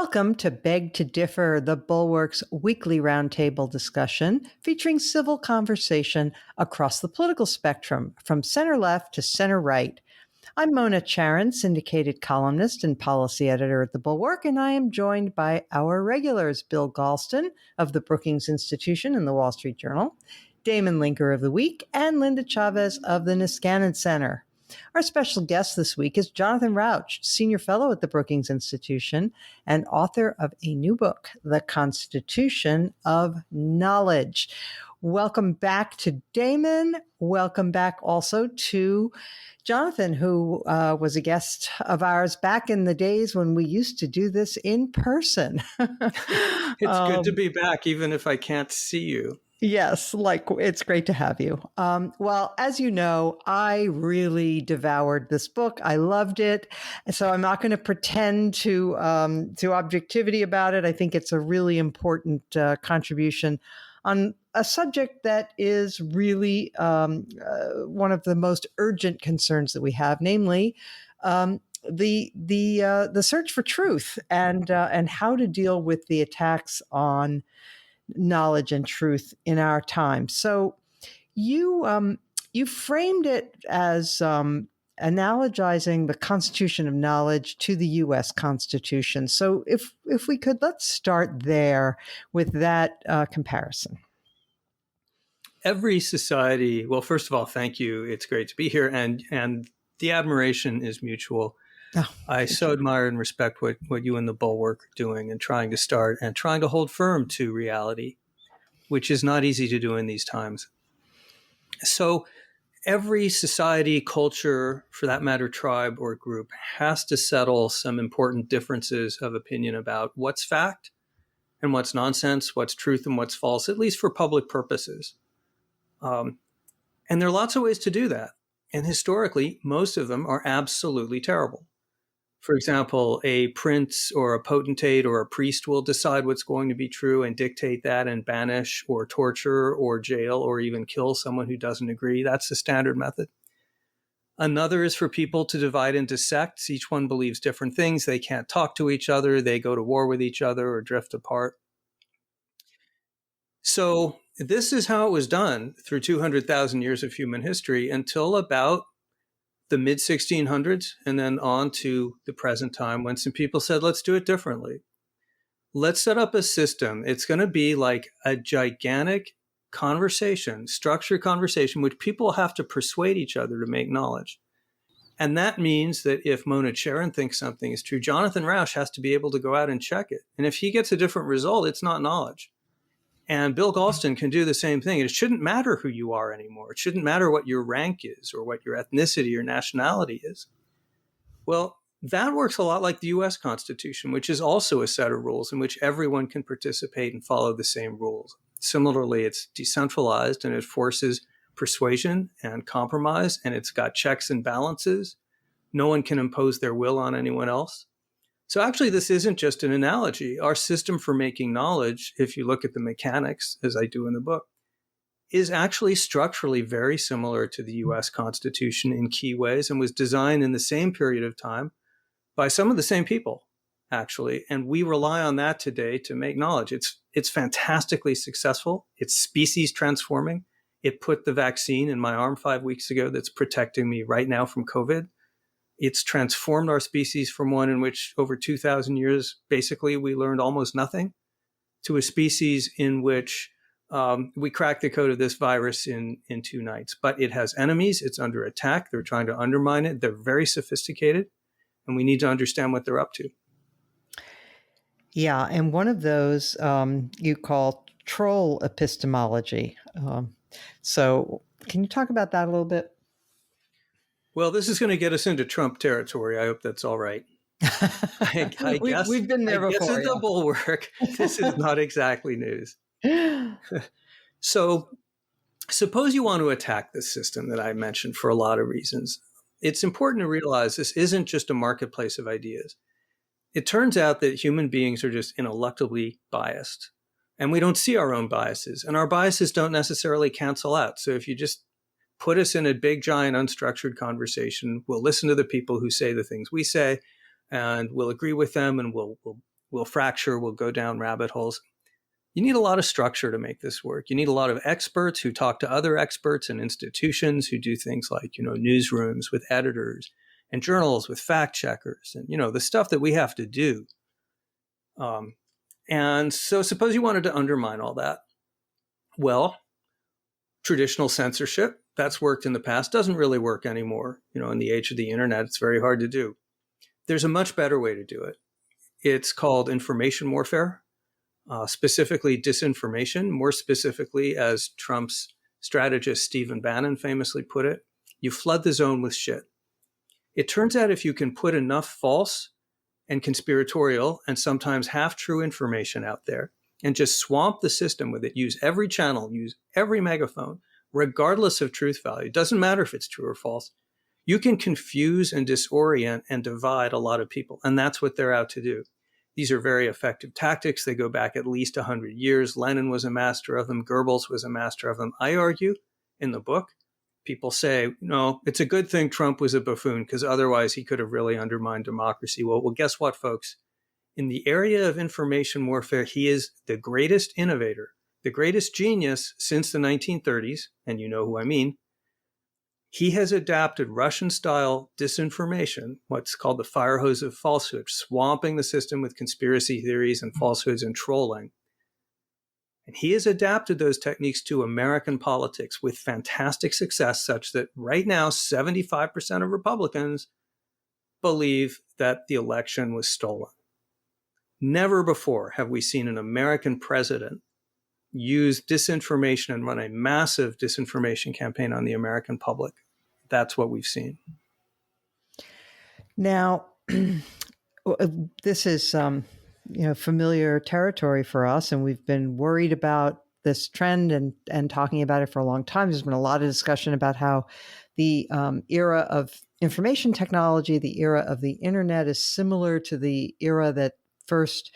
Welcome to Beg to Differ, the Bulwark's weekly roundtable discussion featuring civil conversation across the political spectrum, from center left to center right. I'm Mona Charan, syndicated columnist and policy editor at the Bulwark, and I am joined by our regulars, Bill Galston of the Brookings Institution and the Wall Street Journal, Damon Linker of The Week, and Linda Chavez of the Niskanen Center. Our special guest this week is Jonathan Rauch, senior fellow at the Brookings Institution and author of a new book, The Constitution of Knowledge. Welcome back to Damon. Welcome back also to Jonathan, who was a guest of ours back in the days when we used to do this in person. It's good to be back, even if I can't see you. Yes, it's great to have you. Well, as you know, I really devoured this book. I loved it. So I'm not going to pretend to objectivity about it. I think it's a really important contribution on a subject that is really one of the most urgent concerns that we have, namely the search for truth and how to deal with the attacks on knowledge and truth in our time. So you framed it as analogizing the Constitution of Knowledge to the U.S. Constitution. So if we could, let's start there with that comparison. Every society, well, first of all, thank you. It's great to be here. And the admiration is mutual. Oh, I so admire and respect what you and the Bulwark are doing and trying to start and trying to hold firm to reality, which is not easy to do in these times. So every society, culture, for that matter, tribe or group, has to settle some important differences of opinion about what's fact and what's nonsense, what's truth and what's false, at least for public purposes. And there are lots of ways to do that. And historically, most of them are absolutely terrible. For example, a prince or a potentate or a priest will decide what's going to be true and dictate that and banish or torture or jail or even kill someone who doesn't agree. That's the standard method. Another is for people to divide into sects. Each one believes different things. They can't talk to each other. They go to war with each other or drift apart. So this is how it was done through 200,000 years of human history until about the mid-1600s and then on to the present time when some people said, let's do it differently. Let's set up a system. It's going to be like a gigantic conversation, structured conversation, which people have to persuade each other to make knowledge. And that means that if Mona Charan thinks something is true, Jonathan Rauch has to be able to go out and check it. And if he gets a different result, it's not knowledge. And Bill Galston can do the same thing. It shouldn't matter who you are anymore. It shouldn't matter what your rank is or what your ethnicity or nationality is. Well, that works a lot like the U.S. Constitution, which is also a set of rules in which everyone can participate and follow the same rules. Similarly, it's decentralized and it forces persuasion and compromise, and it's got checks and balances. No one can impose their will on anyone else. So actually, this isn't just an analogy. Our system for making knowledge, if you look at the mechanics, as I do in the book, is actually structurally very similar to the U.S. Constitution in key ways and was designed in the same period of time by some of the same people, actually. And we rely on that today to make knowledge. It's fantastically successful. It's species transforming. It put the vaccine in my arm 5 weeks ago that's protecting me right now from COVID. It's transformed our species from one in which over 2,000 years, basically, we learned almost nothing to a species in which we cracked the code of this virus in 2 nights. But it has enemies. It's under attack. They're trying to undermine it. They're very sophisticated, and we need to understand what they're up to. Yeah, and one of those you call troll epistemology. So can you talk about that a little bit? Well, this is going to get us into Trump territory. I hope that's all right. I guess we've been there before. I guess in the Bulwark, this is not exactly news. So suppose you want to attack this system that I mentioned for a lot of reasons. It's important to realize this isn't just a marketplace of ideas. It turns out that human beings are just ineluctably biased, and we don't see our own biases, and our biases don't necessarily cancel out. So if you just put us in a big, giant, unstructured conversation, we'll listen to the people who say the things we say, and we'll agree with them, and we'll we'll fracture, we'll go down rabbit holes. You need a lot of structure to make this work. You need a lot of experts who talk to other experts and institutions who do things like, newsrooms with editors and journals with fact checkers and, the stuff that we have to do. And so suppose you wanted to undermine all that. Well, traditional censorship, that's worked in the past, doesn't really work anymore. In the age of the internet, it's very hard to do. There's a much better way to do it. It's called information warfare, specifically disinformation, more specifically, as Trump's strategist Stephen Bannon famously put it, you flood the zone with shit. It turns out if you can put enough false and conspiratorial and sometimes half-true information out there and just swamp the system with it, use every channel, use every megaphone, regardless of truth value, it doesn't matter if it's true or false, you can confuse and disorient and divide a lot of people. And that's what they're out to do. These are very effective tactics. They go back at least 100 years. Lenin was a master of them. Goebbels was a master of them. I argue in the book, people say, no, it's a good thing Trump was a buffoon because otherwise he could have really undermined democracy. Well, guess what, folks? In the area of information warfare, he is the greatest innovator, the greatest genius since the 1930s. And you know who I mean. He has adapted Russian-style disinformation, what's called the fire hose of falsehood, swamping the system with conspiracy theories and falsehoods and trolling. And he has adapted those techniques to American politics with fantastic success, such that right now 75% of Republicans believe that the election was stolen. Never before have we seen an American president use disinformation and run a massive disinformation campaign on the American public. That's what we've seen. Now, this is familiar territory for us, and we've been worried about this trend and talking about it for a long time. There's been a lot of discussion about how the era of information technology, the era of the internet, is similar to the era that first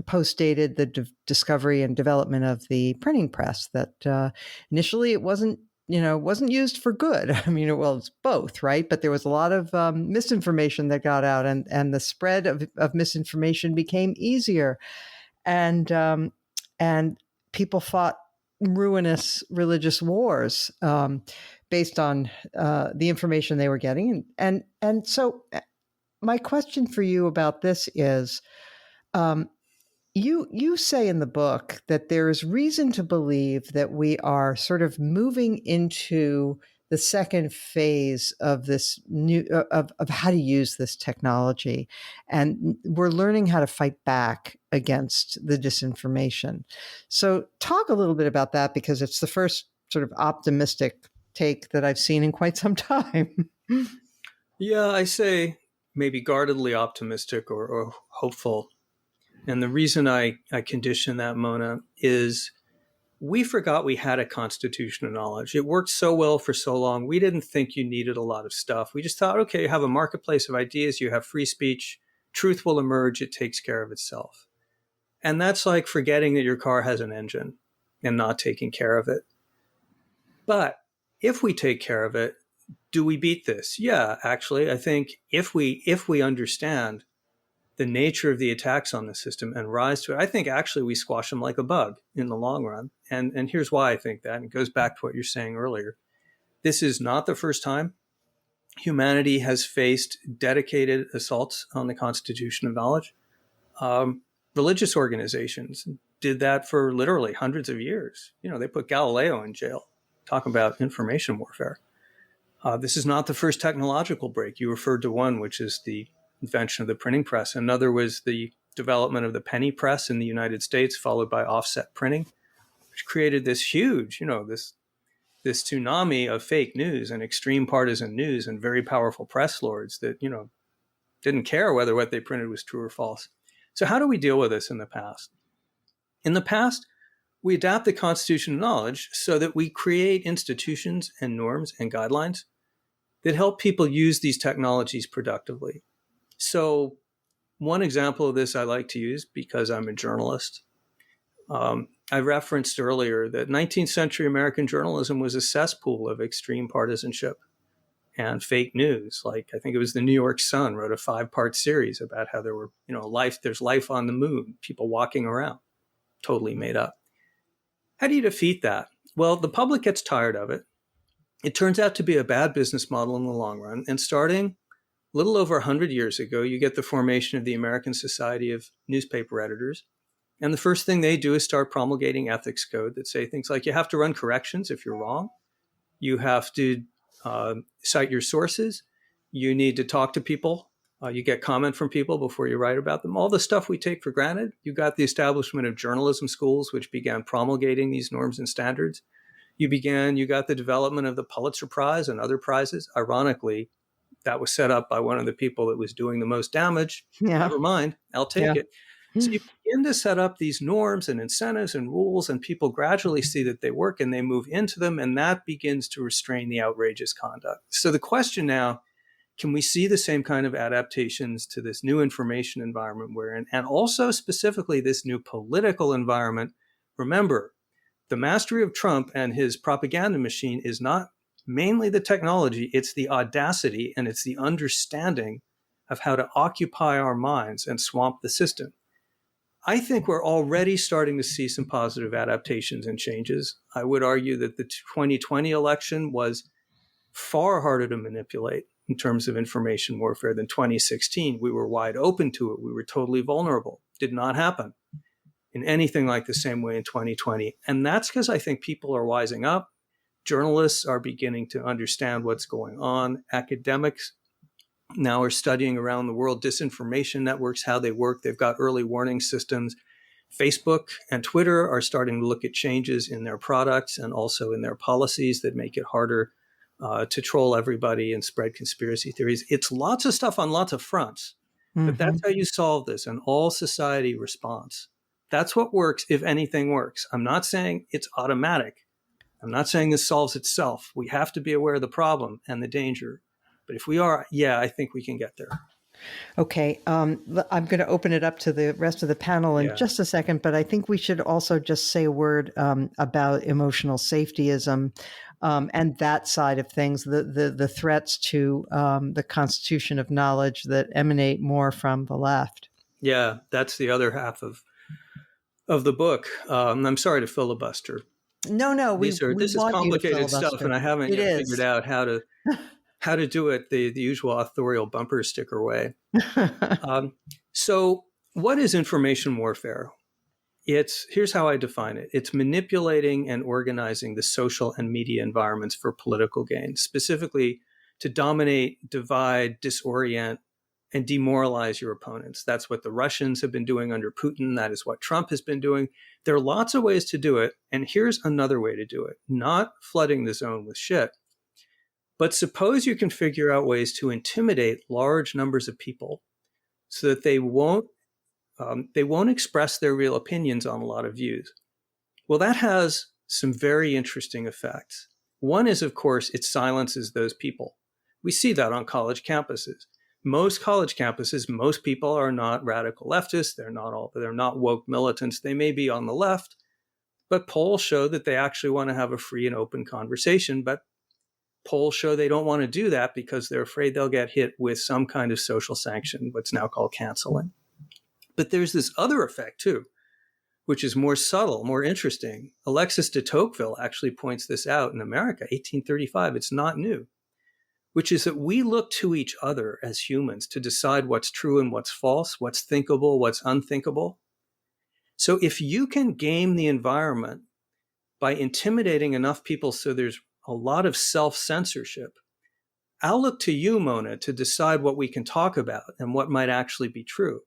postdated the discovery and development of the printing press. That initially it wasn't used for good. I mean, it's both, right? But there was a lot of misinformation that got out, and the spread of misinformation became easier, and people fought ruinous religious wars based on the information they were getting, and so my question for you about this is. You say in the book that there is reason to believe that we are sort of moving into the second phase of this new of how to use this technology, and we're learning how to fight back against the disinformation. So talk a little bit about that, because it's the first sort of optimistic take that I've seen in quite some time. Yeah, I say maybe guardedly optimistic or hopeful. And the reason I condition that, Mona, is we forgot we had a constitution of knowledge. It worked so well for so long. We didn't think you needed a lot of stuff. We just thought, okay, you have a marketplace of ideas, you have free speech, truth will emerge, it takes care of itself. And that's like forgetting that your car has an engine and not taking care of it. But if we take care of it, do we beat this? Yeah, actually, I think if we understand the nature of the attacks on the system and rise to it, I think actually we squash them like a bug in the long run. And here's why I think that. And it goes back to what you're saying earlier. This is not the first time humanity has faced dedicated assaults on the constitution of knowledge. Religious organizations did that for literally hundreds of years. They put Galileo in jail. Talk about information warfare. This is not the first technological break. You referred to one, which is the invention of the printing press. Another was the development of the penny press in the United States, followed by offset printing, which created this huge, this tsunami of fake news and extreme partisan news and very powerful press lords that, didn't care whether what they printed was true or false. So how do we deal with this in the past? In the past, we adapt the constitution of knowledge so that we create institutions and norms and guidelines that help people use these technologies productively. So one example of this I like to use because I'm a journalist. I referenced earlier that 19th century American journalism was a cesspool of extreme partisanship and fake news. Like, I think it was the New York Sun wrote a 5-part series about how there were, there's life on the moon, people walking around, totally made up. How do you defeat that? Well, the public gets tired of it. It turns out to be a bad business model in the long run. And starting a little over 100 years ago, you get the formation of the American Society of Newspaper Editors. And the first thing they do is start promulgating ethics code that say things like you have to run corrections if you're wrong. You have to cite your sources. You need to talk to people. You get comment from people before you write about them. All the stuff we take for granted. You got the establishment of journalism schools, which began promulgating these norms and standards. You got the development of the Pulitzer Prize and other prizes. Ironically, that was set up by one of the people that was doing the most damage. Yeah. Never mind, I'll take it. So you begin to set up these norms and incentives and rules, and people gradually see that they work and they move into them, and that begins to restrain the outrageous conduct. So the question now, can we see the same kind of adaptations to this new information environment we're in, and also specifically this new political environment? Remember, the mastery of Trump and his propaganda machine is not mainly the technology, it's the audacity and it's the understanding of how to occupy our minds and swamp the system. I think we're already starting to see some positive adaptations and changes. I would argue that the 2020 election was far harder to manipulate in terms of information warfare than 2016. We were wide open to it. We were totally vulnerable. Did not happen in anything like the same way in 2020. And that's because I think people are wising up. Journalists are beginning to understand what's going on. Academics now are studying around the world disinformation networks, how they work. They've got early warning systems. Facebook and Twitter are starting to look at changes in their products and also in their policies that make it harder to troll everybody and spread conspiracy theories. It's lots of stuff on lots of fronts, but that's how you solve this, an all society response. That's what works if anything works. I'm not saying it's automatic. I'm not saying this solves itself. We have to be aware of the problem and the danger. But if we are, I think we can get there. Okay. I'm going to open it up to the rest of the panel in just a second, but I think we should also just say a word about emotional safetyism and that side of things, the threats to the constitution of knowledge that emanate more from the left. Yeah, that's the other half of the book. I'm sorry to filibuster. No, this is complicated stuff, and I haven't yet figured out how to do it the usual authorial bumper sticker way. So what is information warfare? Here's how I define it. It's manipulating and organizing the social and media environments for political gain, specifically to dominate, divide, disorient, and demoralize your opponents. That's what the Russians have been doing under Putin. That is what Trump has been doing. There are lots of ways to do it. And here's another way to do it, not flooding the zone with shit. But suppose you can figure out ways to intimidate large numbers of people so that they won't express their real opinions on a lot of views. Well, that has some very interesting effects. One is, of course, it silences those people. We see that on college campuses. Most college campuses, most people are not radical leftists. They're not woke militants. They may be on the left, but polls show that they actually want to have a free and open conversation. But polls show they don't want to do that because they're afraid they'll get hit with some kind of social sanction, what's now called canceling. But there's this other effect too, which is more subtle, more interesting. Alexis de Tocqueville actually points this out in America, 1835. It's not new, which is that we look to each other as humans to decide what's true and what's false, what's thinkable, what's unthinkable. So if you can game the environment by intimidating enough people so there's a lot of self-censorship, I'll look to you, Mona, to decide what we can talk about and what might actually be true.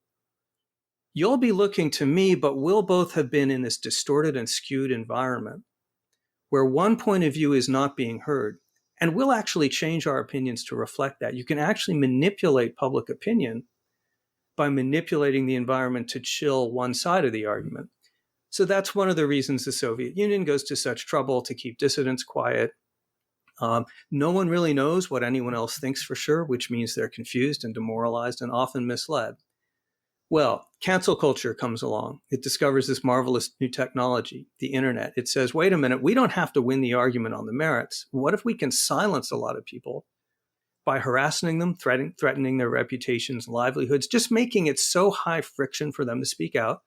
You'll be looking to me, but we'll both have been in this distorted and skewed environment where one point of view is not being heard. And we'll actually change our opinions to reflect that. You can actually manipulate public opinion by manipulating the environment to chill one side of the argument. So that's one of the reasons the Soviet Union goes to such trouble to keep dissidents quiet. No one really knows what anyone else thinks for sure, which means they're confused and demoralized and often misled. Well, cancel culture comes along. It discovers this marvelous new technology, the internet. It says, wait a minute, we don't have to win the argument on the merits. What if we can silence a lot of people by harassing them, threatening their reputations, livelihoods, just making it so high friction for them to speak out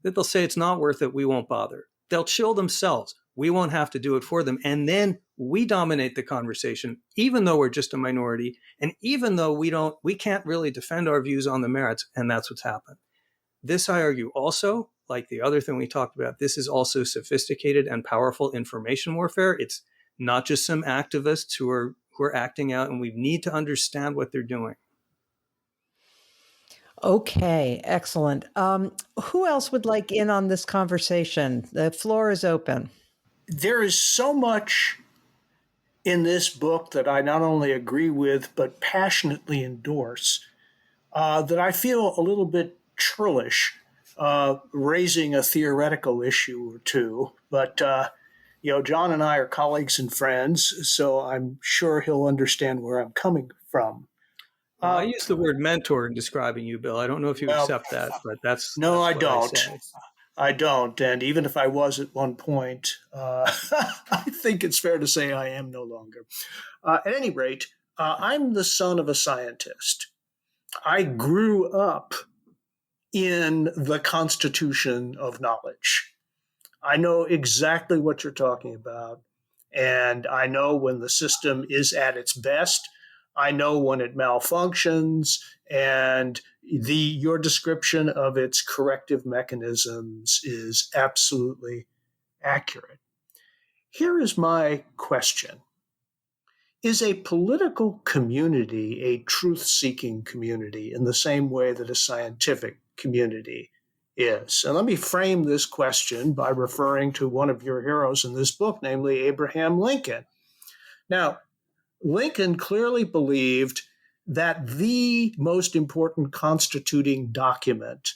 that they'll say it's not worth it, we won't bother. They'll chill themselves. We won't have to do it for them. And then we dominate the conversation, even though we're just a minority, and even though we can't really defend our views on the merits, and that's what's happened. This, I argue, also, like the other thing we talked about, this is also sophisticated and powerful information warfare. It's not just some activists who are acting out, and we need to understand what they're doing. Okay, excellent. Who else would like in on this conversation? The floor is open. There is so much in this book that I not only agree with, but passionately endorse, that I feel a little bit churlish raising a theoretical issue or two. But, John and I are colleagues and friends, so I'm sure he'll understand where I'm coming from. I use the word mentor in describing you, Bill. I don't know if you accept that, but that's no, I don't. say. I don't. And even if I was at one point, I think it's fair to say I am no longer. At any rate, I'm the son of a scientist. I grew up in the constitution of knowledge. I know exactly what you're talking about. And I know when the system is at its best. I know when it malfunctions, and your description of its corrective mechanisms is absolutely accurate. Here is my question. Is a political community a truth-seeking community in the same way that a scientific community is? And let me frame this question by referring to one of your heroes in this book, namely Abraham Lincoln. Now, Lincoln clearly believed that the most important constituting document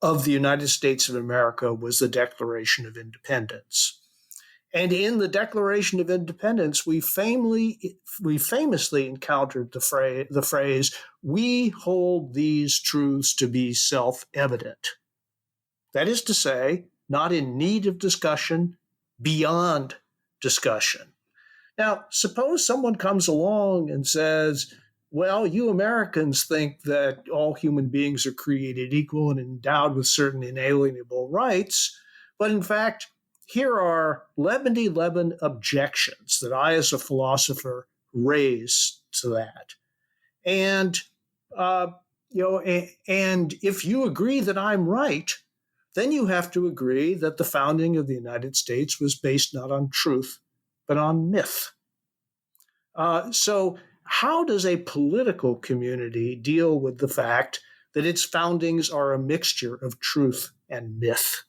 of the United States of America was the Declaration of Independence. And in the Declaration of Independence, we famously encountered the phrase, "We hold these truths to be self-evident." That is to say, not in need of discussion, beyond discussion. Now, suppose someone comes along and says, well, you Americans think that all human beings are created equal and endowed with certain inalienable rights, but in fact, here are 11 objections that I, as a philosopher, raise to that. And, and if you agree that I'm right, then you have to agree that the founding of the United States was based not on truth, but on myth. So how does a political community deal with the fact that its foundings are a mixture of truth and myth?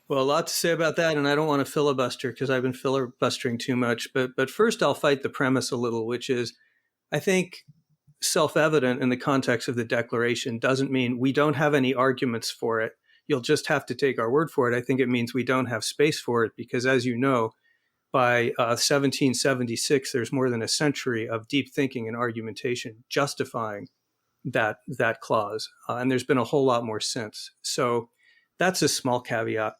Well, a lot to say about that, and I don't want to filibuster because I've been filibustering too much. But first, I'll fight the premise a little, which is I think self-evident in the context of the Declaration doesn't mean we don't have any arguments for it. You'll just have to take our word for it. I think it means we don't have space for it because, as you know, by 1776, there's more than a century of deep thinking and argumentation justifying that clause. And there's been a whole lot more since. So that's a small caveat.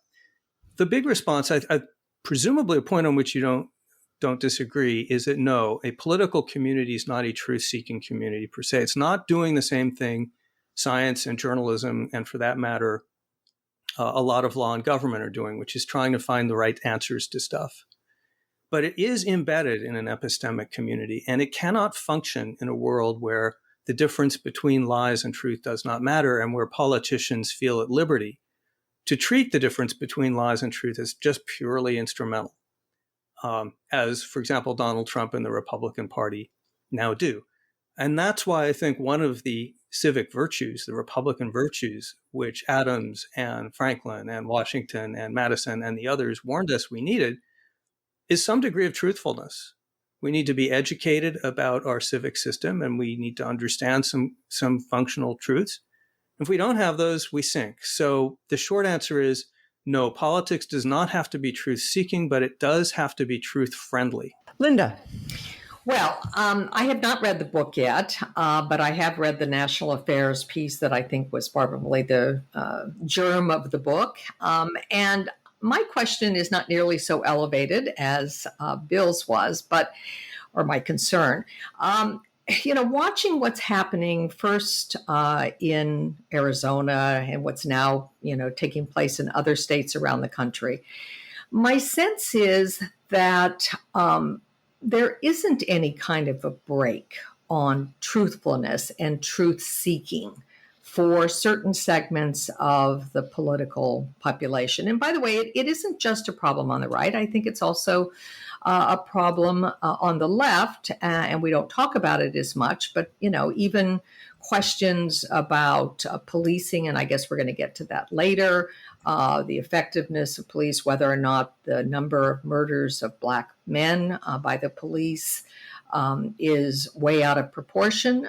The big response, I presumably a point on which you don't disagree, is that no, a political community is not a truth-seeking community per se. It's not doing the same thing science and journalism, and for that matter, a lot of law and government are doing, which is trying to find the right answers to stuff. But it is embedded in an epistemic community, and it cannot function in a world where the difference between lies and truth does not matter, and where politicians feel at liberty to treat the difference between lies and truth as just purely instrumental, as, for example, Donald Trump and the Republican Party now do. And that's why I think one of the civic virtues, the Republican virtues, which Adams and Franklin and Washington and Madison and the others warned us we needed, is some degree of truthfulness. We need to be educated about our civic system, and we need to understand some functional truths. If we don't have those, we sink. So the short answer is no, politics does not have to be truth-seeking, but it does have to be truth-friendly. Linda. Well, I have not read the book yet, but I have read the national affairs piece that I think was probably the germ of the book. And my question is not nearly so elevated as Bill's was, but or my concern. Watching what's happening first in Arizona and what's now, taking place in other states around the country, my sense is that there isn't any kind of a break on truthfulness and truth seeking for certain segments of the political population. And by the way, it isn't just a problem on the right. I think it's also a problem on the left, and we don't talk about it as much, but, even questions about policing, and I guess we're going to get to that later, the effectiveness of police, whether or not the number of murders of Black men by the police is way out of proportion.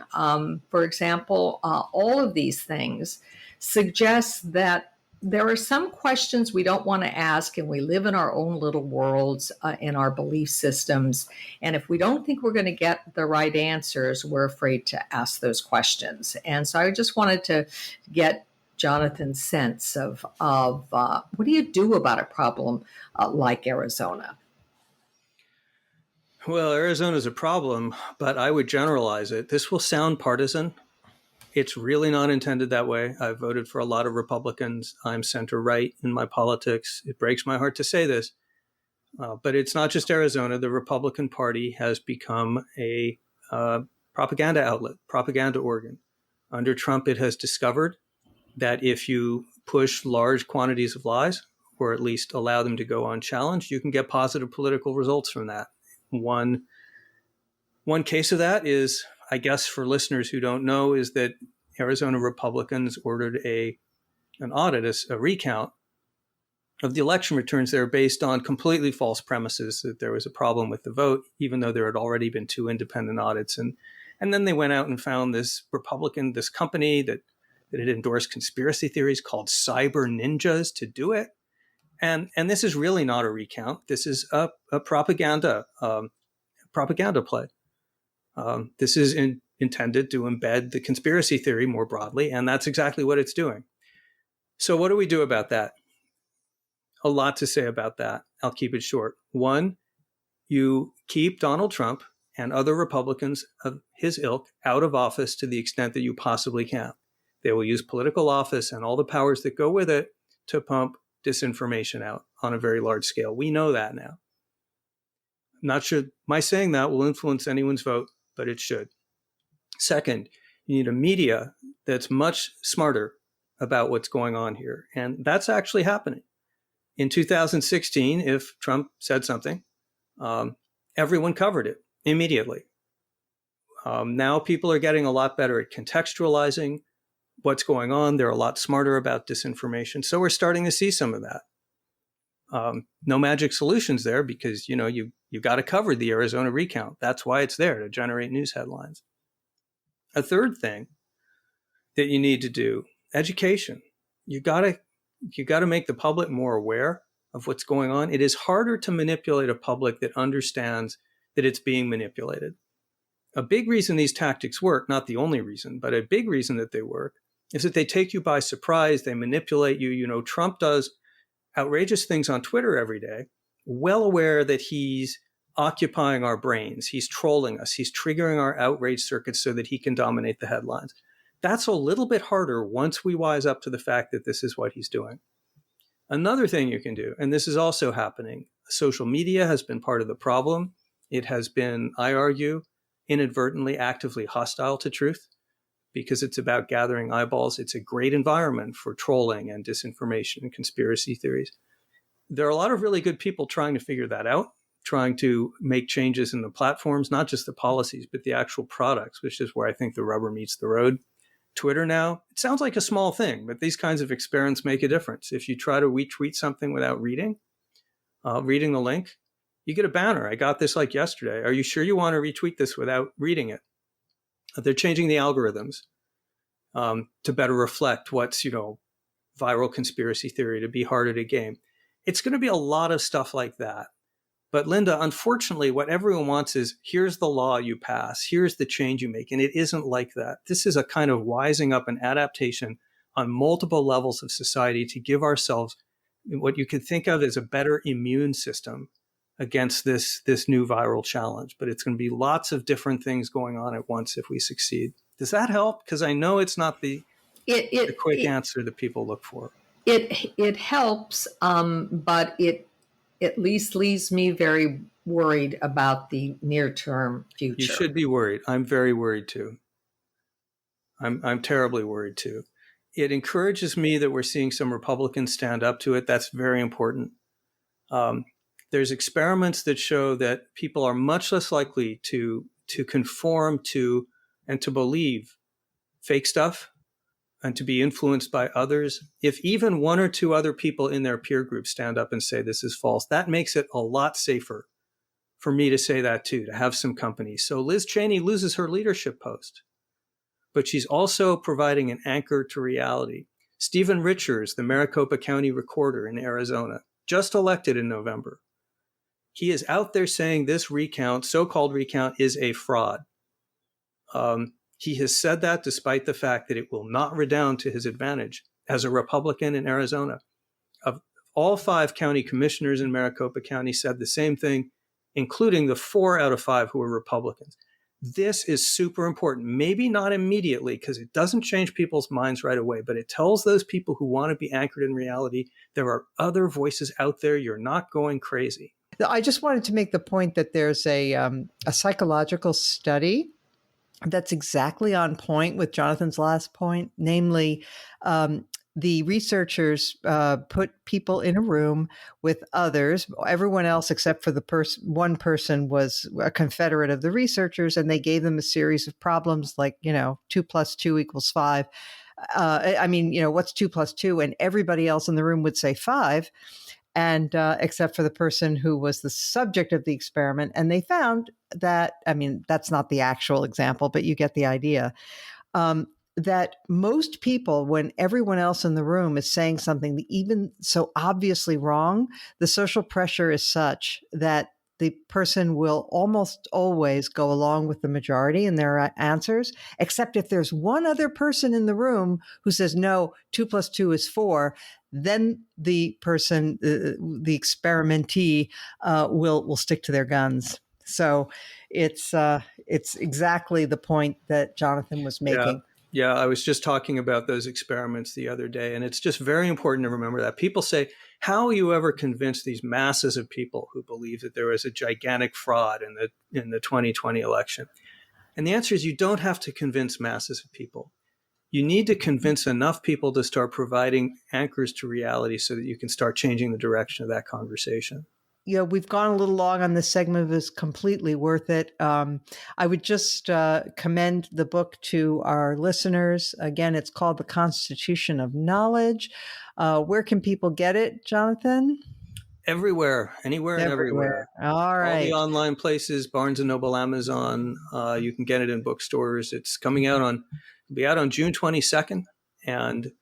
For example, all of these things suggest that there are some questions we don't want to ask, and we live in our own little worlds in our belief systems. And if we don't think we're going to get the right answers, we're afraid to ask those questions. And so I just wanted to get Jonathan's sense of what do you do about a problem like Arizona? Well, Arizona is a problem, but I would generalize it. This will sound partisan. It's really not intended that way. I've voted for a lot of Republicans. I'm center-right in my politics. It breaks my heart to say this, but it's not just Arizona. The Republican Party has become a propaganda outlet, propaganda organ. Under Trump, it has discovered that if you push large quantities of lies, or at least allow them to go unchallenged, you can get positive political results from that. One case of that is, I guess for listeners who don't know, is that Arizona Republicans ordered an audit, a recount of the election returns that are based on completely false premises that there was a problem with the vote, even though there had already been 2 independent audits. And then they went out and found this company that had endorsed conspiracy theories called Cyber Ninjas to do it. And this is really not a recount. This is a propaganda play. This is intended to embed the conspiracy theory more broadly, and that's exactly what it's doing. So what do we do about that? A lot to say about that. I'll keep it short. One, you keep Donald Trump and other Republicans of his ilk out of office to the extent that you possibly can. They will use political office and all the powers that go with it to pump disinformation out on a very large scale. We know that now. I'm not sure my saying that will influence anyone's vote, but it should. Second, you need a media that's much smarter about what's going on here. And that's actually happening. In 2016, if Trump said something, everyone covered it immediately. Now people are getting a lot better at contextualizing what's going on. They're a lot smarter about disinformation. So we're starting to see some of that. No magic solutions there because, you've got to cover the Arizona recount. That's why it's there, to generate news headlines. A third thing that you need to do, education. You got to make the public more aware of what's going on. It is harder to manipulate a public that understands that it's being manipulated. A big reason these tactics work, not the only reason, but a big reason that they work, is that they take you by surprise. They manipulate you. Trump does outrageous things on Twitter every day, well aware that he's occupying our brains. He's trolling us. He's triggering our outrage circuits so that he can dominate the headlines. That's a little bit harder once we wise up to the fact that this is what he's doing. Another thing you can do, and this is also happening, social media has been part of the problem. It has been, I argue, inadvertently actively hostile to truth because it's about gathering eyeballs. It's a great environment for trolling and disinformation and conspiracy theories. There are a lot of really good people trying to figure that out, trying to make changes in the platforms, not just the policies, but the actual products, which is where I think the rubber meets the road. Twitter now, it sounds like a small thing, but these kinds of experiments make a difference. If you try to retweet something without reading the link, you get a banner. I got this like yesterday. Are you sure you want to retweet this without reading it? They're changing the algorithms to better reflect what's, viral conspiracy theory, to be harder to game. It's going to be a lot of stuff like that. But Linda, unfortunately, what everyone wants is, here's the law you pass, here's the change you make. And it isn't like that. This is a kind of wising up and adaptation on multiple levels of society to give ourselves what you could think of as a better immune system against this new viral challenge. But it's going to be lots of different things going on at once if we succeed. Does that help? Because I know it's not the quick answer that people look for. It helps, but it at least leaves me very worried about the near-term future. You should be worried. I'm very worried too. I'm terribly worried too. It encourages me that we're seeing some Republicans stand up to it. That's very important. There's experiments that show that people are much less likely to conform to and to believe fake stuff and to be influenced by others. If even one or two other people in their peer group stand up and say this is false, that makes it a lot safer for me to say that too, to have some company. So Liz Cheney loses her leadership post, but she's also providing an anchor to reality. Stephen Richards, the Maricopa County recorder in Arizona, just elected in November. He is out there saying this recount, so-called recount, is a fraud. He has said that despite the fact that it will not redound to his advantage as a Republican in Arizona. Of all 5 county commissioners in Maricopa County said the same thing, including the 4 out of 5 who were Republicans. This is super important, maybe not immediately because it doesn't change people's minds right away, but it tells those people who want to be anchored in reality, there are other voices out there. You're not going crazy. I just wanted to make the point that there's a psychological study that's exactly on point with Jonathan's last point, namely, the researchers put people in a room with others. Everyone else except for one person was a confederate of the researchers, and they gave them a series of problems like, 2 + 2 = 5. What's 2 + 2? And everybody else in the room would say 5. And except for the person who was the subject of the experiment. And they found that, that's not the actual example, but you get the idea, that most people, when everyone else in the room is saying something even so obviously wrong, the social pressure is such that the person will almost always go along with the majority in their answers, except if there's one other person in the room who says, no, 2 + 2 is 4, then the person, the experimentee, will stick to their guns. So it's exactly the point that Jonathan was making. Yeah, I was just talking about those experiments the other day, and it's just very important to remember that. People say, how will you ever convince these masses of people who believe that there was a gigantic fraud in the 2020 election? And the answer is you don't have to convince masses of people. You need to convince enough people to start providing anchors to reality so that you can start changing the direction of that conversation. We've gone a little long on this segment, but it's completely worth it. I would just commend the book to our listeners. Again, it's called The Constitution of Knowledge. Where can people get it, Jonathan? Everywhere, anywhere and everywhere. All right. All the online places, Barnes & Noble, Amazon. You can get it in bookstores. It's coming out it'll be out on June 22nd. And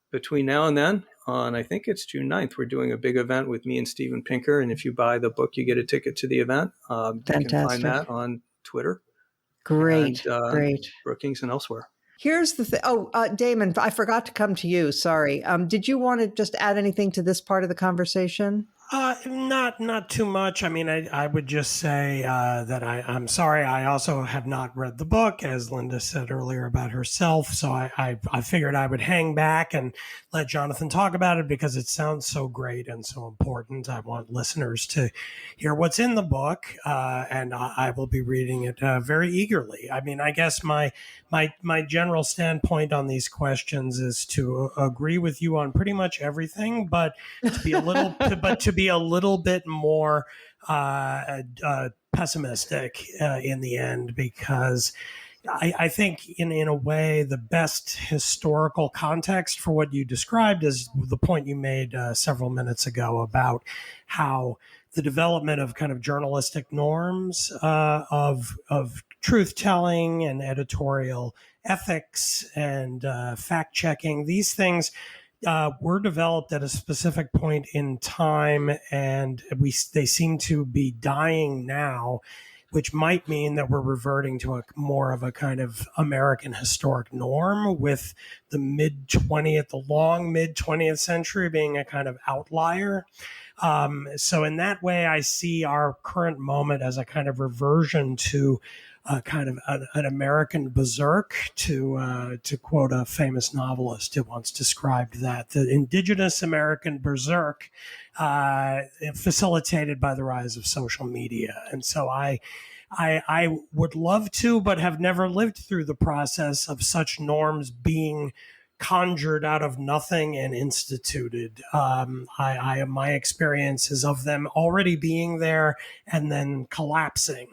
between now and then, on I think it's June 9th, we're doing a big event with me and Steven Pinker. And if you buy the book, you get a ticket to the event. Fantastic. You can find that on Twitter. Great, and, great. Brookings and elsewhere. Here's the thing. Oh, Damon, I forgot to come to you. Sorry. Did you want to just add anything to this part of the conversation? Not too much. I would just say that I'm sorry. I also have not read the book, as Linda said earlier about herself. So I figured I would hang back and let Jonathan talk about it because it sounds so great and so important. I want listeners to hear what's in the book, and I will be reading it very eagerly. I guess my general standpoint on these questions is to agree with you on pretty much everything, but to be a little bit more pessimistic in the end, because I think in a way the best historical context for what you described is the point you made several minutes ago about how the development of kind of journalistic norms of truth telling and editorial ethics and fact checking, these things were developed at a specific point in time, and they seem to be dying now, which might mean that we're reverting to more of a kind of American historic norm, with the long mid 20th century being a kind of outlier. So in that way, I see our current moment as a kind of reversion to kind of an American berserk, to quote a famous novelist who once described that, the indigenous American berserk, facilitated by the rise of social media. And so I would love to, but have never lived through the process of such norms being conjured out of nothing and instituted. My experience is of them already being there and then collapsing.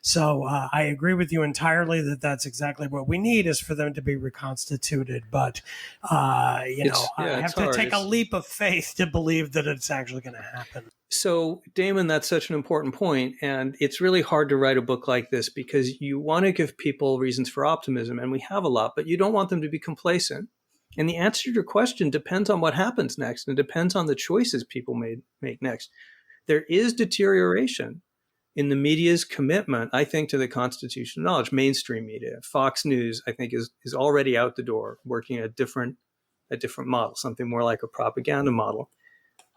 So I agree with you entirely that that's exactly what we need, is for them to be reconstituted. But I have to hard. take a leap of faith to believe that it's actually going to happen. So, Damon, that's such an important point. And it's really hard to write a book like this because you want to give people reasons for optimism, and we have a lot, but you don't want them to be complacent. And the answer to your question depends on what happens next, and it depends on the choices people make next. There is deterioration in the media's commitment, I think, to the Constitution of knowledge. Mainstream media, Fox News, I think, is already out the door, working a different model, something more like a propaganda model.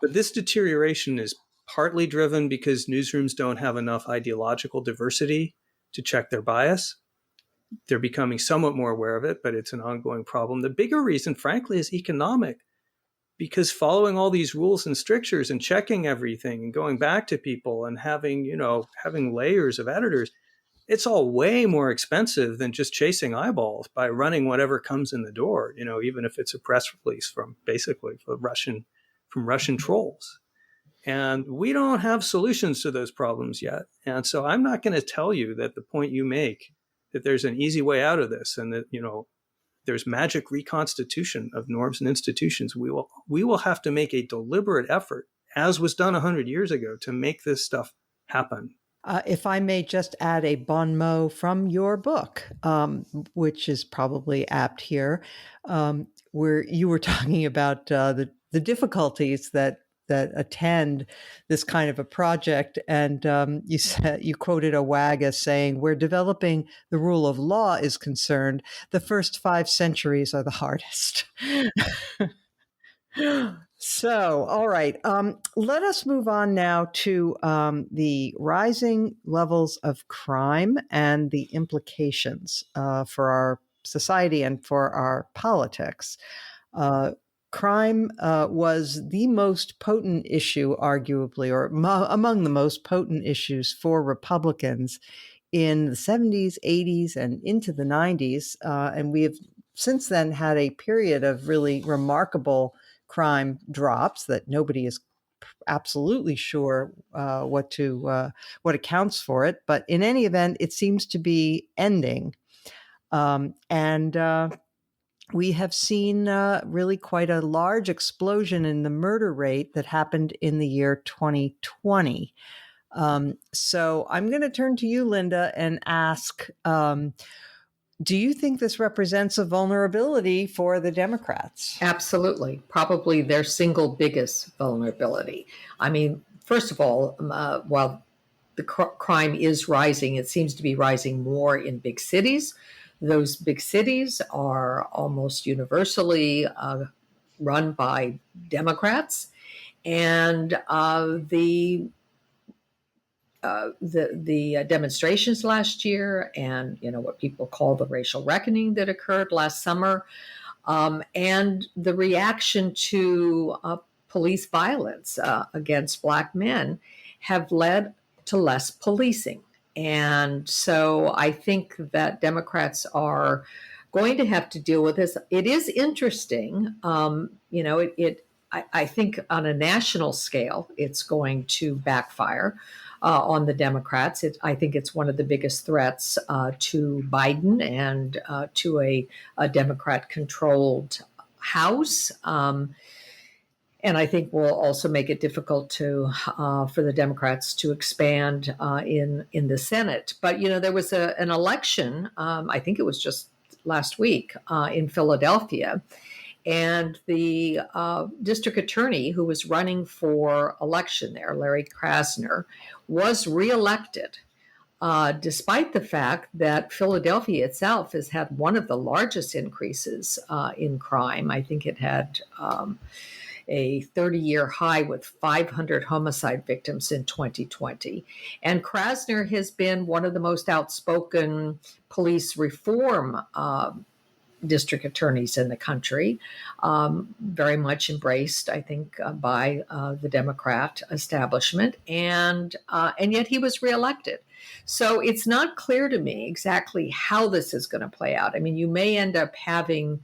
But this deterioration is partly driven because newsrooms don't have enough ideological diversity to check their bias. They're becoming somewhat more aware of it, but it's an ongoing problem. The bigger reason, frankly, is economic, because following all these rules and strictures and checking everything and going back to people and having layers of editors, it's all way more expensive than just chasing eyeballs by running whatever comes in the door, even if it's a press release from Russian trolls. And we don't have solutions to those problems yet. And so I'm not going to tell you that the point you make, that there's an easy way out of this and that, there's magic reconstitution of norms and institutions. We will have to make a deliberate effort, as was done 100 years ago, to make this stuff happen. If I may just add a bon mot from your book, which is probably apt here, where you were talking about the difficulties that attend this kind of a project, and you quoted a wag as saying, "Where developing the rule of law is concerned, the first 5 centuries are the hardest." So, all right. Let us move on now to the rising levels of crime and the implications for our society and for our politics. Crime was the most potent issue, arguably, or among the most potent issues for Republicans in the 70s, 80s, and into the 90s. And we have since then had a period of really remarkable crime drops that nobody is absolutely sure what accounts for it. But in any event, it seems to be ending. We have seen really quite a large explosion in the murder rate that happened in the year 2020. So I'm going to turn to you, Linda, and ask, do you think this represents a vulnerability for the Democrats? Absolutely. Probably their single biggest vulnerability. I mean, first of all, while the crime is rising, it seems to be rising more in big cities. Those big cities are almost universally run by Democrats, and the demonstrations last year, and what people call the racial reckoning that occurred last summer, and the reaction to police violence against Black men have led to less policing. And so I think that Democrats are going to have to deal with this. It is interesting. I think on a national scale, it's going to backfire on the Democrats. I think it's one of the biggest threats to Biden and to a Democrat-controlled House. And I think will also make it difficult for the Democrats to expand in the Senate. But there was an election. I think it was just last week in Philadelphia, and the district attorney who was running for election there, Larry Krasner, was reelected, despite the fact that Philadelphia itself has had one of the largest increases in crime. I think it had. a 30-year high with 500 homicide victims in 2020. And Krasner has been one of the most outspoken police reform district attorneys in the country, very much embraced, I think, by the Democrat establishment, and yet he was reelected. So it's not clear to me exactly how this is going to play out. I mean, you may end up having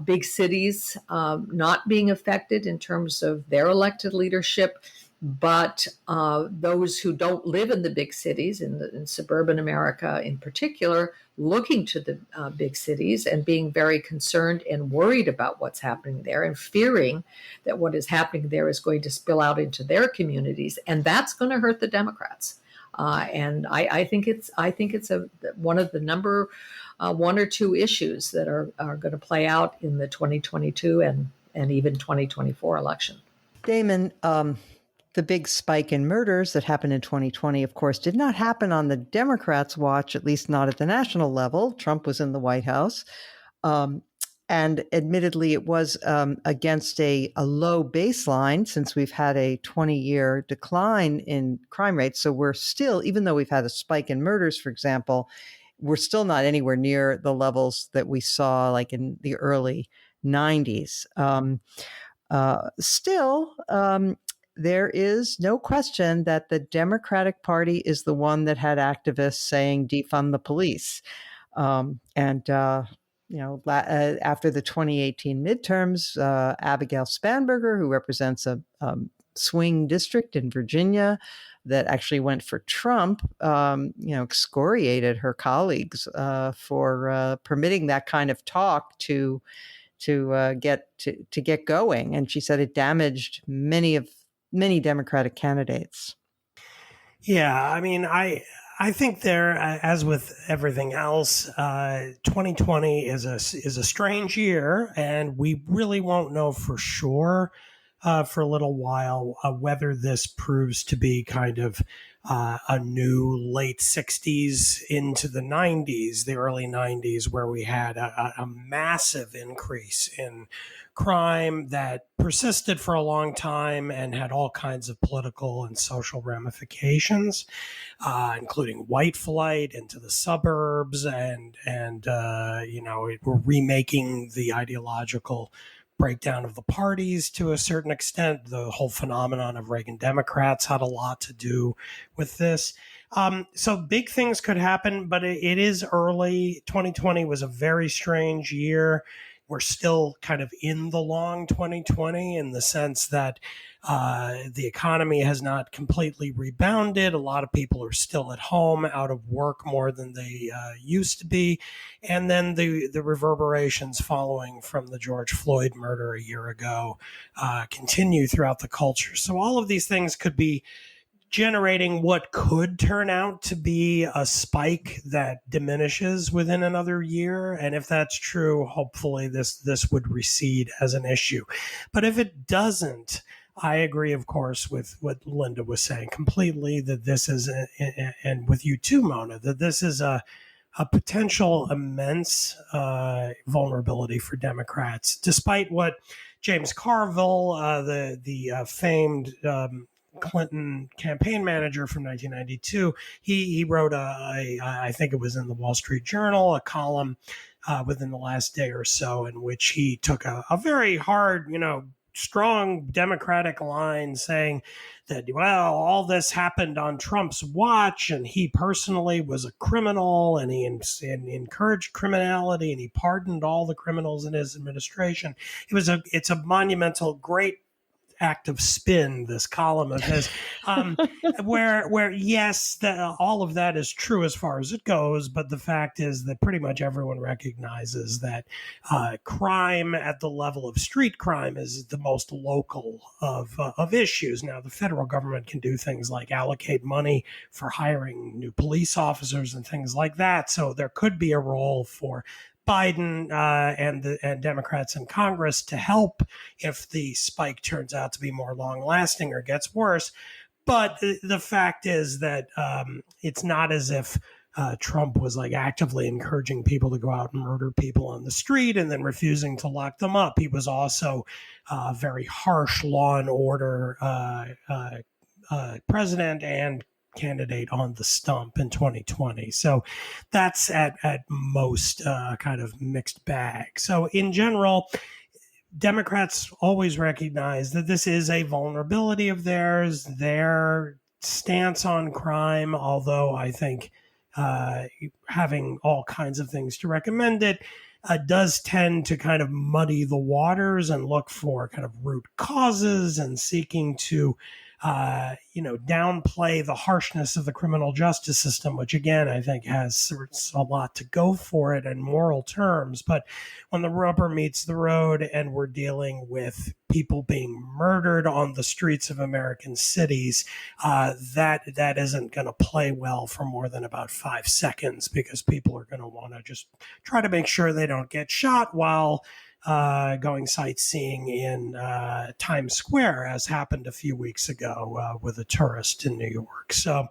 big cities not being affected in terms of their elected leadership, but those who don't live in the big cities, in suburban America in particular, looking to the big cities and being very concerned and worried about what's happening there and fearing that what is happening there is going to spill out into their communities, and that's going to hurt the Democrats. And I think it's one of the number one or two issues that are going to play out in the 2022 and even 2024 election. Damon, the big spike in murders that happened in 2020, of course, did not happen on the Democrats' watch, at least not at the national level. Trump was in the White House. And admittedly, it was against a low baseline since we've had a 20-year decline in crime rates. So we're still, even though we've had a spike in murders, for example, we're still not anywhere near the levels that we saw like in the early 90s. Still, there is no question that the Democratic Party is the one that had activists saying defund the police. After the 2018 midterms, Abigail Spanberger, who represents a swing district in Virginia that actually went for Trump, excoriated her colleagues for permitting that kind of talk to get going. And she said it damaged many Democratic candidates. Yeah, I mean, I think there, as with everything else, 2020 is a strange year, and we really won't know for sure for a little while whether this proves to be kind of a new late 60s into the 90s, the early 90s, where we had a massive increase in crime that persisted for a long time and had all kinds of political and social ramifications, including white flight into the suburbs, and we're remaking the ideological breakdown of the parties to a certain extent. The whole phenomenon of Reagan Democrats had a lot to do with this. So big things could happen, but it is early. 2020 was a very strange year. We're still kind of in the long 2020 in the sense that the economy has not completely rebounded. A lot of people are still at home, out of work more than they used to be. And then the reverberations following from the George Floyd murder a year ago continue throughout the culture. So all of these things could be generating what could turn out to be a spike that diminishes within another year. And if that's true, hopefully this would recede as an issue. But if it doesn't, I agree, of course, with what Linda was saying completely, that this is, and with you too, Mona, that this is a potential immense vulnerability for Democrats, despite what James Carville, the famed Clinton campaign manager from 1992, he wrote I think it was in the Wall Street Journal, a column within the last day or so, in which he took a very hard, strong Democratic line saying that, well, all this happened on Trump's watch, and he personally was a criminal, and he encouraged criminality, and he pardoned all the criminals in his administration. It's a monumental, great act of spin, this column of his, where yes, all of that is true as far as it goes, but the fact is that pretty much everyone recognizes that crime at the level of street crime is the most local of issues. Now, the federal government can do things like allocate money for hiring new police officers and things like that, so there could be a role for Biden and Democrats in Congress to help if the spike turns out to be more long-lasting or gets worse. But the fact is that it's not as if Trump was like actively encouraging people to go out and murder people on the street and then refusing to lock them up. He was also very harsh law and order president and candidate on the stump in 2020. So that's at most kind of mixed bag. So in general, Democrats always recognize that this is a vulnerability of theirs. Their stance on crime, although I think having all kinds of things to recommend it, does tend to kind of muddy the waters and look for kind of root causes and seeking to downplay the harshness of the criminal justice system, which again, I think has a lot to go for it in moral terms. But when the rubber meets the road and we're dealing with people being murdered on the streets of American cities, that isn't going to play well for more than about 5 seconds, because people are going to want to just try to make sure they don't get shot while going sightseeing in Times Square, as happened a few weeks ago with a tourist in New York. So,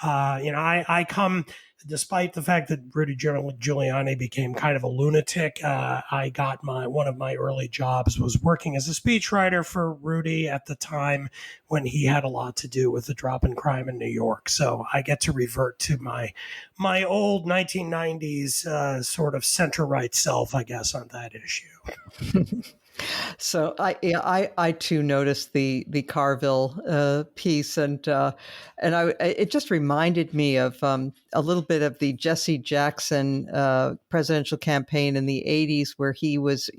I come, despite the fact that Rudy Giuliani became kind of a lunatic. I got one of my early jobs was working as a speechwriter for Rudy at the time when he had a lot to do with the drop in crime in New York. So I get to revert to my old 1990s sort of center-right self, I guess, on that issue. So I too noticed the Carville piece, and it just reminded me of a little bit of the Jesse Jackson presidential campaign in the 80s, where he was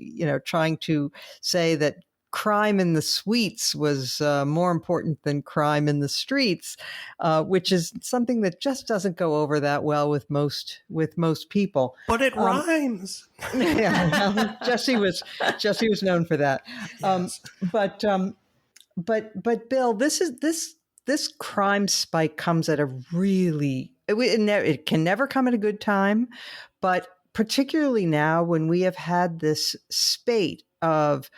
trying to say that crime in the suites was more important than crime in the streets, which is something that just doesn't go over that well with most people. But it rhymes. Yeah, well, Jesse was known for that. Yes. But Bill, this crime spike comes at a really it can never come at a good time, but particularly now when we have had this spate of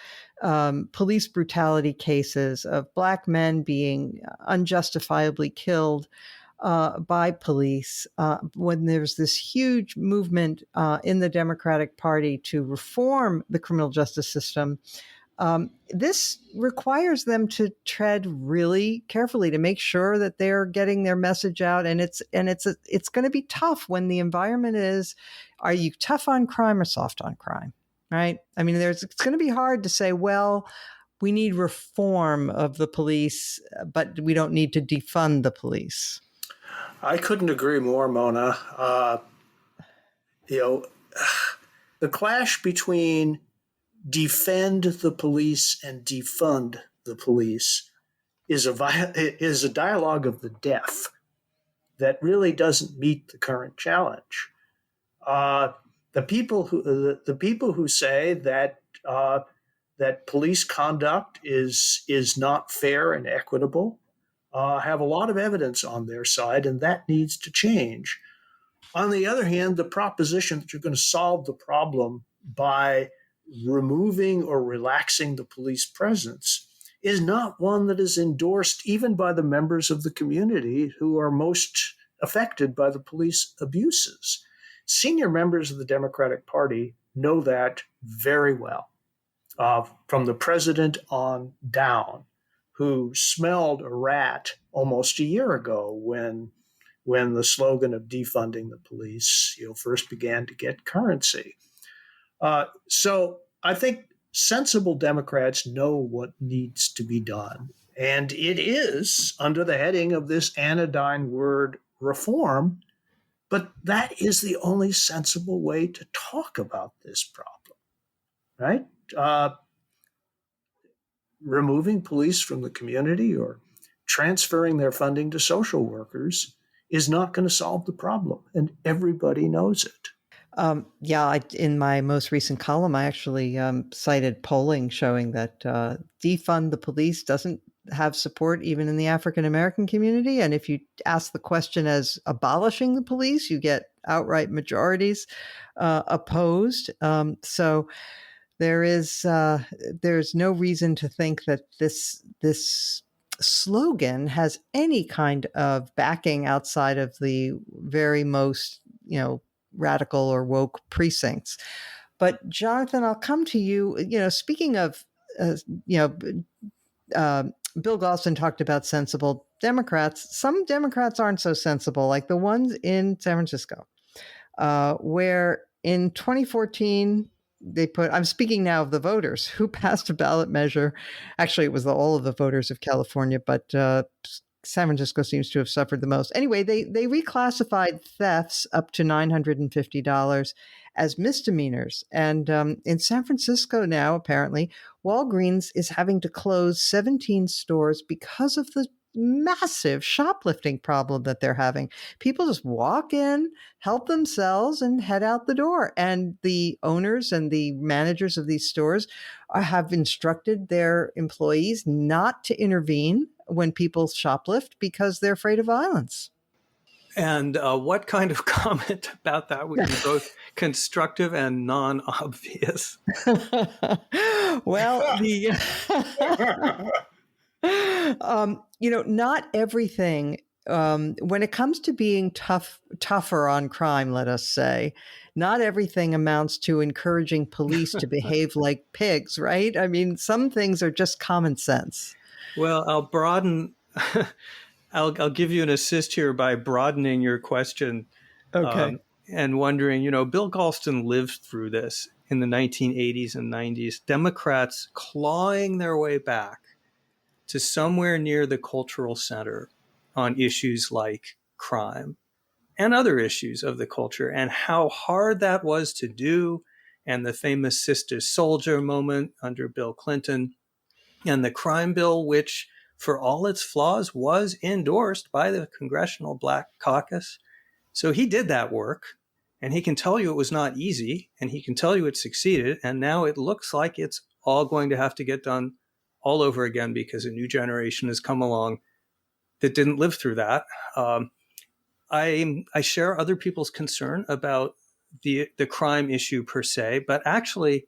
police brutality cases of Black men being unjustifiably killed by police, when there's this huge movement in the Democratic Party to reform the criminal justice system. This requires them to tread really carefully to make sure that they're getting their message out, and it's going to be tough when the environment is: are you tough on crime or soft on crime? Right? I mean, it's going to be hard to say, well, we need reform of the police, but we don't need to defund the police. I couldn't agree more, Mona. The clash between defend the police and defund the police is a dialogue of the deaf that really doesn't meet the current challenge. The people who say that police conduct is not fair and equitable have a lot of evidence on their side, and that needs to change. On the other hand, the proposition that you're going to solve the problem by removing or relaxing the police presence is not one that is endorsed even by the members of the community who are most affected by the police abuses. Senior members of the Democratic Party know that very well, from the president on down, who smelled a rat almost a year ago when the slogan of defunding the police first began to get currency. So I think sensible Democrats know what needs to be done. And it is under the heading of this anodyne word reform, but that is the only sensible way to talk about this problem, right? Removing police from the community or transferring their funding to social workers is not going to solve the problem, and everybody knows it. In my most recent column, I actually cited polling showing that defund the police doesn't have support even in the African American community. And if you ask the question as abolishing the police, you get outright majorities opposed. So there's no reason to think that this slogan has any kind of backing outside of the very most, radical or woke precincts. But Jonathan, I'll come to you. Speaking of, you know, Bill Galston talked about sensible Democrats. Some Democrats aren't so sensible, like the ones in San Francisco, where in 2014, I'm speaking now of the voters who passed a ballot measure. Actually, it was all of the voters of California, but San Francisco seems to have suffered the most. Anyway, they reclassified thefts up to $950 as misdemeanors. And in San Francisco now, apparently, Walgreens is having to close 17 stores because of the massive shoplifting problem that they're having. People just walk in, help themselves, and head out the door. And the owners and the managers of these stores have instructed their employees not to intervene when people shoplift because they're afraid of violence. And what kind of comment about that would be both constructive and non-obvious? Well, not everything. When it comes to being tougher on crime, let us say, not everything amounts to encouraging police to behave like pigs, right? I mean, some things are just common sense. Well, I'll broaden. I'll give you an assist here by broadening your question. Okay. And wondering, Bill Galston lived through this in the 1980s and 90s. Democrats clawing their way back to somewhere near the cultural center on issues like crime and other issues of the culture, and how hard that was to do, and the famous Sister Soldier moment under Bill Clinton, and the crime bill, which for all its flaws was endorsed by the Congressional Black Caucus. So he did that work, and he can tell you it was not easy, and he can tell you it succeeded, and now it looks like it's all going to have to get done all over again because a new generation has come along that didn't live through that. I share other people's concern about the crime issue per se, but actually,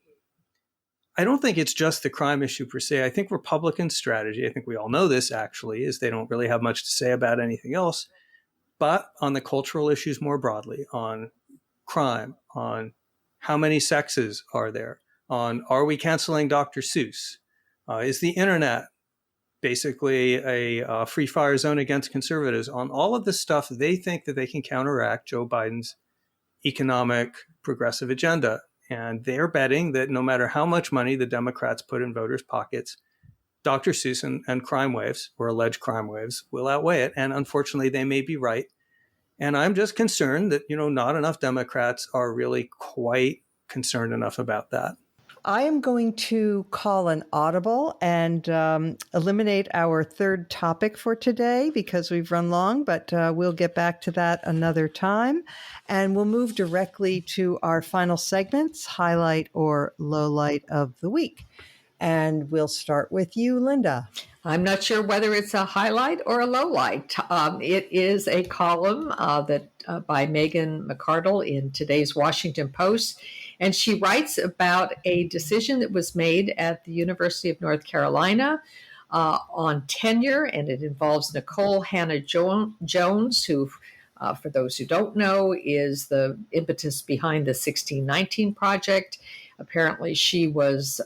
I don't think it's just the crime issue per se. I think Republican strategy, I think we all know this actually, is they don't really have much to say about anything else, but on the cultural issues more broadly, on crime, on how many sexes are there, on are we canceling Dr. Seuss? Is the internet basically a free fire zone against conservatives? On all of this stuff, they think that they can counteract Joe Biden's economic progressive agenda. And they're betting that no matter how much money the Democrats put in voters' pockets, Dr. Seuss and crime waves, or alleged crime waves, will outweigh it. And unfortunately, they may be right. And I'm just concerned that, not enough Democrats are really quite concerned enough about that. I am going to call an audible and eliminate our third topic for today because we've run long, but we'll get back to that another time. And we'll move directly to our final segments, highlight or lowlight of the week. And we'll start with you, Linda. I'm not sure whether it's a highlight or a lowlight. It is a column by Megan McArdle in today's Washington Post. And she writes about a decision that was made at the University of North Carolina on tenure, and it involves Nicole Hannah Jones, who, for those who don't know, is the impetus behind the 1619 Project. Apparently, she was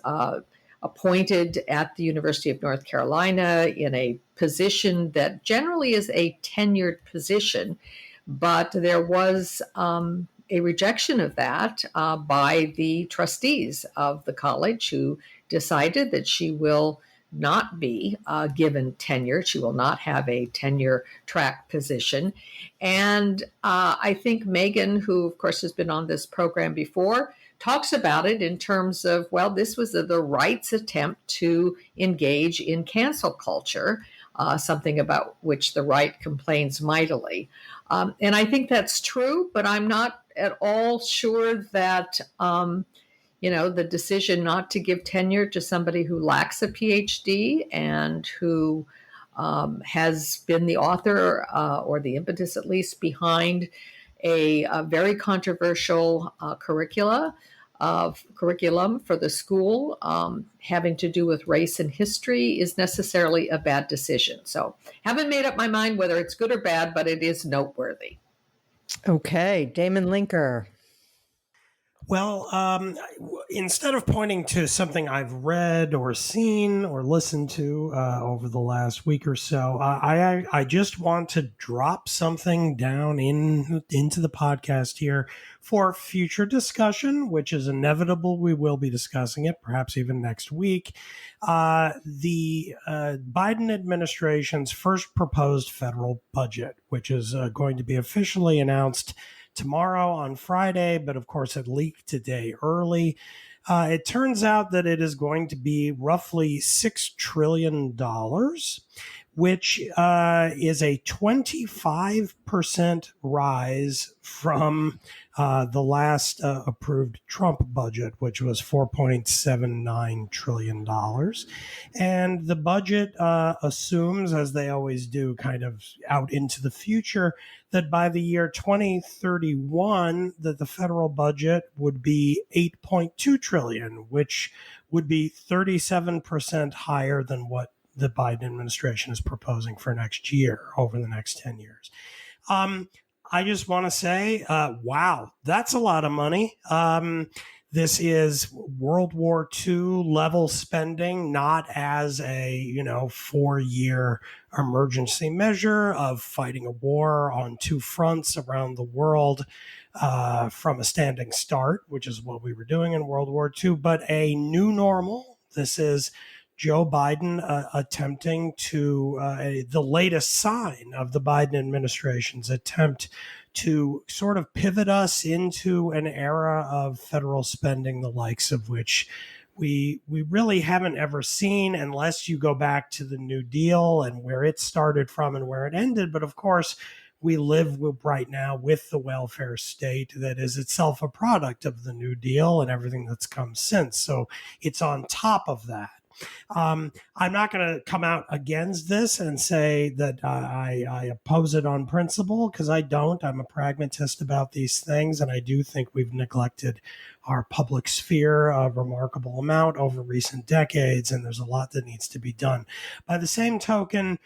appointed at the University of North Carolina in a position that generally is a tenured position, but there was a rejection of that by the trustees of the college, who decided that she will not be given tenure. She will not have a tenure track position. And I think Megan, who of course has been on this program before, talks about it in terms of, well, this was the right's attempt to engage in cancel culture, something about which the right complains mightily. And I think that's true, but I'm not at all sure that, the decision not to give tenure to somebody who lacks a PhD and who has been the author or the impetus, at least, behind a very controversial curricula curriculum for the school having to do with race and history is necessarily a bad decision. So haven't made up my mind whether it's good or bad, but it is noteworthy. Okay, Damon Linker. Well, instead of pointing to something I've read or seen or listened to over the last week or so, I just want to drop something down into the podcast here for future discussion, which is inevitable. We will be discussing it, perhaps even next week. The Biden administration's first proposed federal budget, which is going to be officially announced tomorrow on Friday, but of course it leaked today early. It turns out that it is going to be roughly $6 trillion, which is a 25% rise from the last approved Trump budget, which was $4.79 trillion. And the budget assumes, as they always do, kind of out into the future, that by the year 2031, that the federal budget would be $8.2 trillion, which would be 37% higher than what the Biden administration is proposing for next year, over the next 10 years. I just want to say, wow, that's a lot of money. This is World War II level spending, not as a 4-year emergency measure of fighting a war on two fronts around the world from a standing start, which is what we were doing in World War II, but a new normal. This is Joe Biden attempting to, the latest sign of the Biden administration's attempt to sort of pivot us into an era of federal spending, the likes of which we really haven't ever seen, unless you go back to the New Deal and where it started from and where it ended. But of course, we live right now with the welfare state that is itself a product of the New Deal and everything that's come since. So it's on top of that. I'm not going to come out against this and say that I oppose it on principle, because I don't. I'm a pragmatist about these things, and I do think we've neglected our public sphere a remarkable amount over recent decades, and there's a lot that needs to be done. By the same token,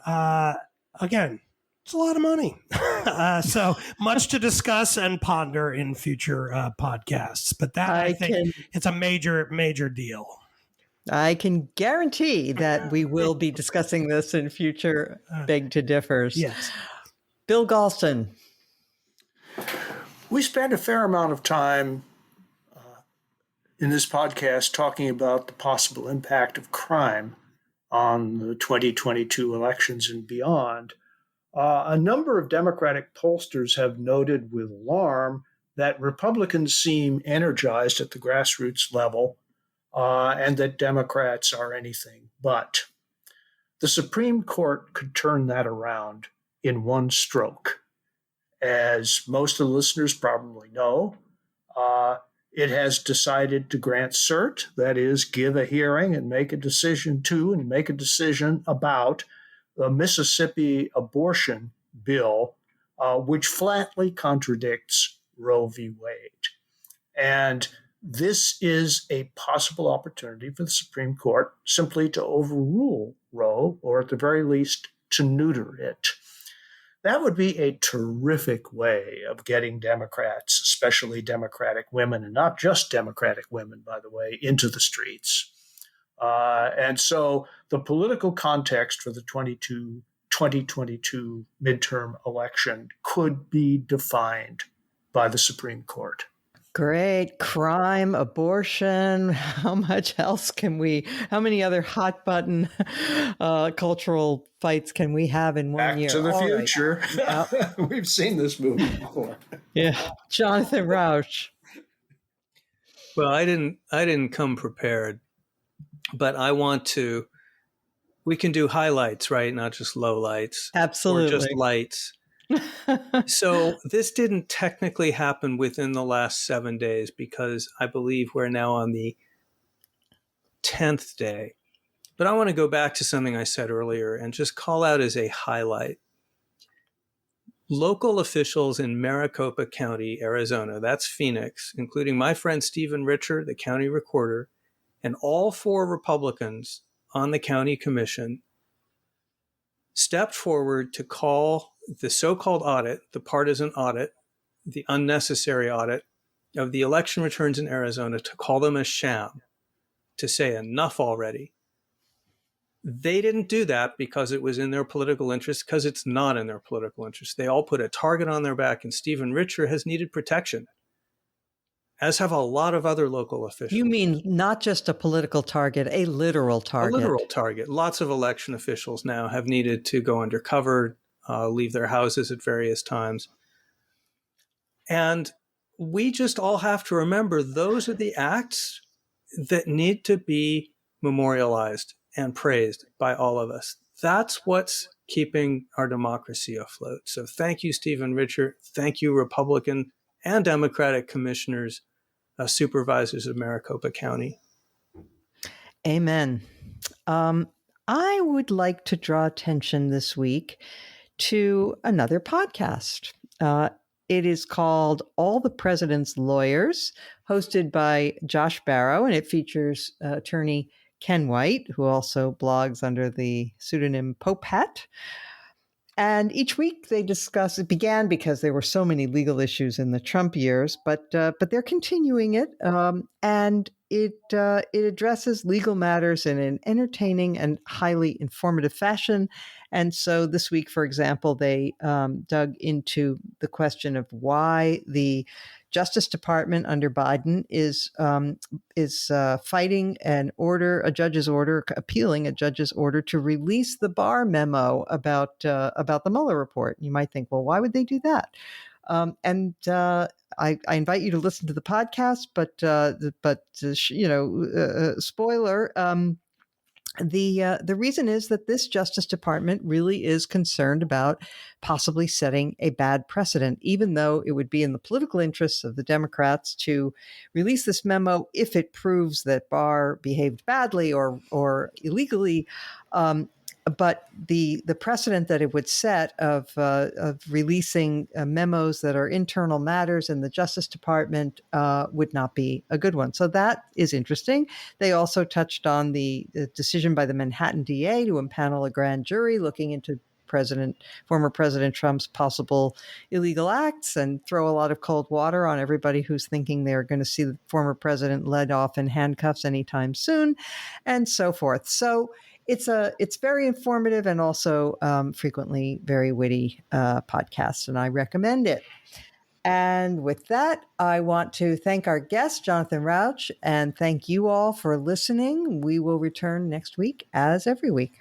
again, it's a lot of money. So much to discuss and ponder in future podcasts. But that, I think, it's a major, major deal. I can guarantee that we will be discussing this in future Beg to Differs. Yes. Bill Galston. We spent a fair amount of time in this podcast talking about the possible impact of crime on the 2022 elections and beyond. A number of Democratic pollsters have noted with alarm that Republicans seem energized at the grassroots level, and that Democrats are anything but. The Supreme Court could turn that around in one stroke. As most of the listeners probably know, it has decided to grant cert, that is, give a hearing and make a decision about the Mississippi abortion bill, which flatly contradicts Roe v. Wade. And this is a possible opportunity for the Supreme Court simply to overrule Roe, or at the very least, to neuter it. That would be a terrific way of getting Democrats, especially Democratic women, and not just Democratic women, by the way, into the streets. And so the political context for the 2022 midterm election could be defined by the Supreme Court. Great. Crime, abortion. How many other hot button cultural fights can we have in one year? Back to the Future. Right. Yep. We've seen this movie before. Yeah. Jonathan Rauch. Well, I didn't come prepared, but we can do highlights, right? Not just lowlights. Absolutely. Or just lights. So this didn't technically happen within the last 7 days, because I believe we're now on the 10th day. But I want to go back to something I said earlier and just call out as a highlight. local officials in Maricopa County, Arizona, that's Phoenix, including my friend Stephen Richer, the county recorder, and all 4 Republicans on the county commission, stepped forward to call the so-called audit, the partisan audit, the unnecessary audit of the election returns in Arizona, to call them a sham, to say enough already. They didn't do that because it was in their political interest, because it's not in their political interest. They all put a target on their back, and Stephen Richer has needed protection, as have a lot of other local officials. You mean not just a political target, a literal target? A literal target. Lots of election officials now have needed to go undercover, leave their houses at various times. And we just all have to remember those are the acts that need to be memorialized and praised by all of us. That's what's keeping our democracy afloat. So thank you, Stephen Richer. Thank you, Republican and Democratic commissioners, supervisors of Maricopa County. Amen. I would like to draw attention this week to another podcast. It is called All the President's Lawyers, hosted by Josh Barrow, and it features attorney Ken White, who also blogs under the pseudonym Pope Hat. And each week they discuss, it began because there were so many legal issues in the Trump years, but they're continuing it. And it addresses legal matters in an entertaining and highly informative fashion. And so this week, for example, they dug into the question of why the Justice Department under Biden is fighting a judge's order, appealing a judge's order to release the Barr memo about the Mueller report. You might think, well, why would they do that? I invite you to listen to the podcast, but spoiler. The reason is that this Justice Department really is concerned about possibly setting a bad precedent, even though it would be in the political interests of the Democrats to release this memo if it proves that Barr behaved badly or illegally. But the precedent that it would set of releasing memos that are internal matters in the Justice Department would not be a good one. So that is interesting. They also touched on the decision by the Manhattan DA to impanel a grand jury looking into former President Trump's possible illegal acts and throw a lot of cold water on everybody who's thinking they're going to see the former president led off in handcuffs anytime soon, and so forth. So it's very informative and also frequently very witty podcast, and I recommend it. And with that, I want to thank our guest, Jonathan Rauch, and thank you all for listening. We will return next week, as every week.